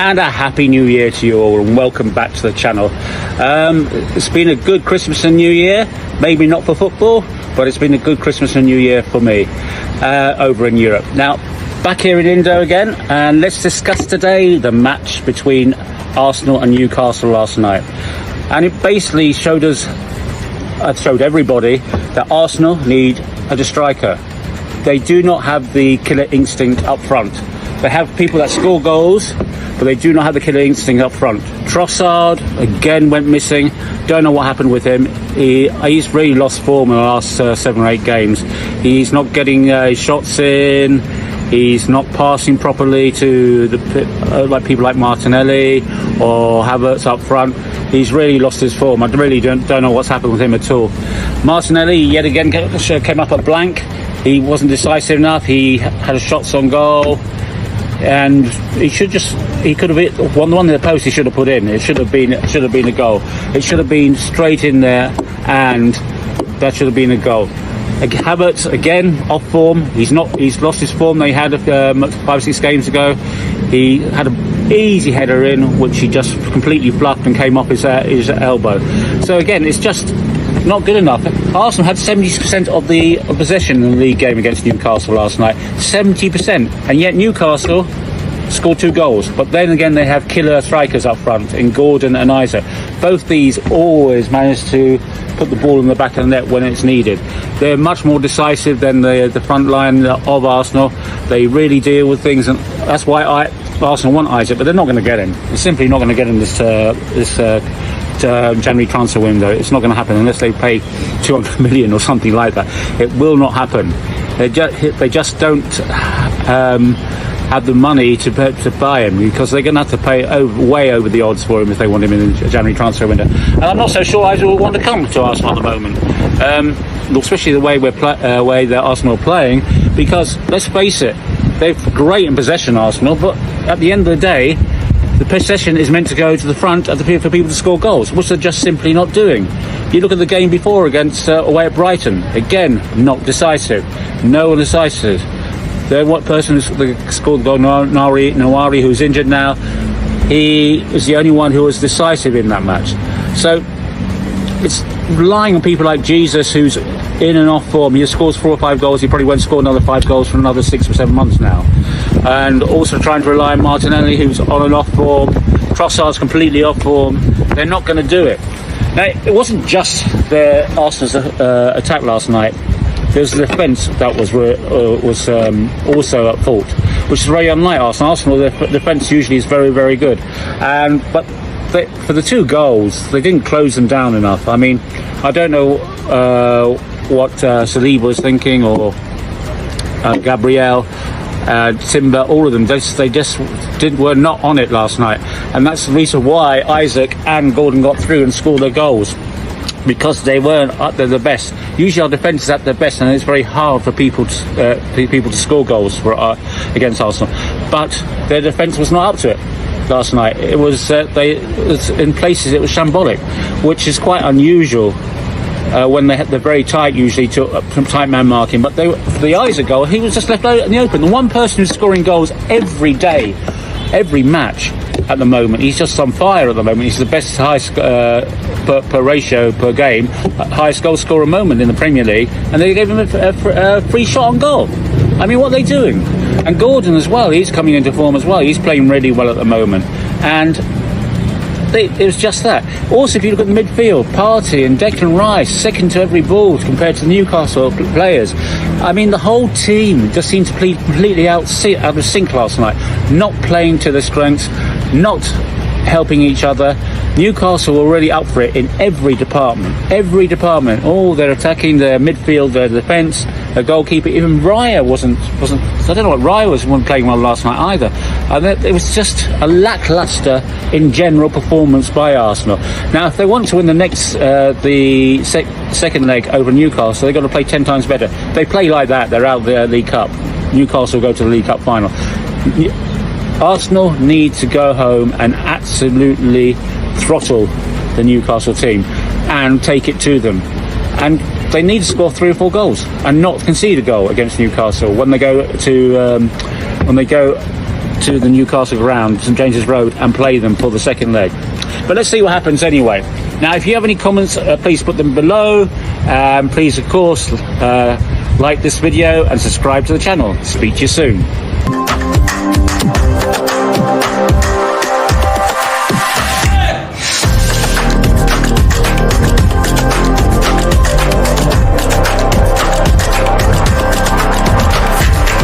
and a happy new year to you all, and welcome back to the channel. It's been a good Christmas and New Year, maybe not for football, but it's been a good Christmas and New Year for me over in Europe. Now, back here in Indo again, and let's discuss today the match between Arsenal and Newcastle last night. And it basically showed everybody that Arsenal need a striker. They do not have the killer instinct up front. They have people that score goals, but they do not have the killer instinct up front. Trossard again went missing. Don't know what happened with him. He's really lost form in the last 7 or 8 games. He's not getting shots in. He's not passing properly to the like people like Martinelli or Havertz up front. He's really lost his form. I really don't know what's happened with him at all. Martinelli yet again came up a blank. He wasn't decisive enough. He had shots on goal, and he could have hit one in the post. He should have put in. It should have been a goal. It should have been straight in there, and that should have been a goal. Havertz again off form. He's lost his form they had 5 or 6 games ago. He had an easy header in, which he just completely fluffed and came off his elbow. So again, it's just not good enough. Arsenal had 70% of the possession in the league game against Newcastle last night. 70%, and yet Newcastle scored 2 goals. But then again, they have killer strikers up front in Gordon and Isaac. Both these always manage to put the ball in the back of the net when it's needed. They're much more decisive than the front line of Arsenal. They really deal with things, and that's why Arsenal want Isaac, but they're not going to get him. They're simply not going to get him this January transfer window. It's not going to happen unless they pay 200 million or something like that. It will not happen. They just don't have the money to buy him, because they're going to have to pay way over the odds for him if they want him in the January transfer window. And I'm not so sure Isaac will want to come to Arsenal at the moment, especially the way way that Arsenal are playing, because let's face it, they're great in possession, Arsenal, but at the end of the day, the possession is meant to go to the front for people to score goals, which they're just simply not doing. You look at the game before against away at Brighton. Again, not decisive. No one decisive. The one person who scored the goal, Nawari, who's injured now, he is the only one who was decisive in that match. So it's relying on people like Jesus, who's in and off form. He scores 4 or 5 goals. He probably won't score another 5 goals for another 6 or 7 months now. And also trying to rely on Martinelli, who's on and off form. Trossard's completely off form. They're not going to do it. Now, it wasn't just Arsenal's attack last night. There's the defence that was also at fault, which is very unlike Arsenal. Arsenal, their defence usually is very, very good. But for the 2 goals, they didn't close them down enough. I mean, I don't know what Saliba was thinking, or Gabriel, Timber, all of them. They were not on it last night, and that's the reason why Isaac and Gordon got through and scored their goals, because they weren't at their best. Usually our defence is at their best, and it's very hard for people to score goals against Arsenal. But their defence was not up to it last night. It was in places it was shambolic, which is quite unusual when they're very tight, usually to tight man marking. But for the Isaac goal, he was just left out in the open. The one person who's scoring goals every day, every match at the moment, he's just on fire at the moment. He's the best highest per ratio per game, highest goal scorer moment in the Premier League, and they gave him a free shot on goal. I mean, what are they doing? And Gordon as well, he's coming into form as well. He's playing really well at the moment, and it was just that. Also, if you look at the midfield, Partey and Declan Rice, second to every ball compared to the Newcastle players. I mean, the whole team just seemed to play completely out of sync last night, not playing to their strengths, not helping each other. Newcastle were really up for it in every department. Every department. Oh, they're attacking, their midfield, their defence, their goalkeeper. Even Raya wasn't. I don't know what Raya wasn't playing well last night either. And it was just a lacklustre in general performance by Arsenal. Now, if they want to win the next second leg over Newcastle, they've got to play 10 times better. If they play like that, they're out the League Cup. Newcastle will go to the League Cup final. Arsenal need to go home and absolutely throttle the Newcastle team and take it to them. And they need to score 3 or 4 goals and not concede a goal against Newcastle when they go to the Newcastle ground, St James's Road, and play them for the second leg. But let's see what happens anyway. Now, if you have any comments, please put them below. Please, of course, like this video and subscribe to the channel. Speak to you soon.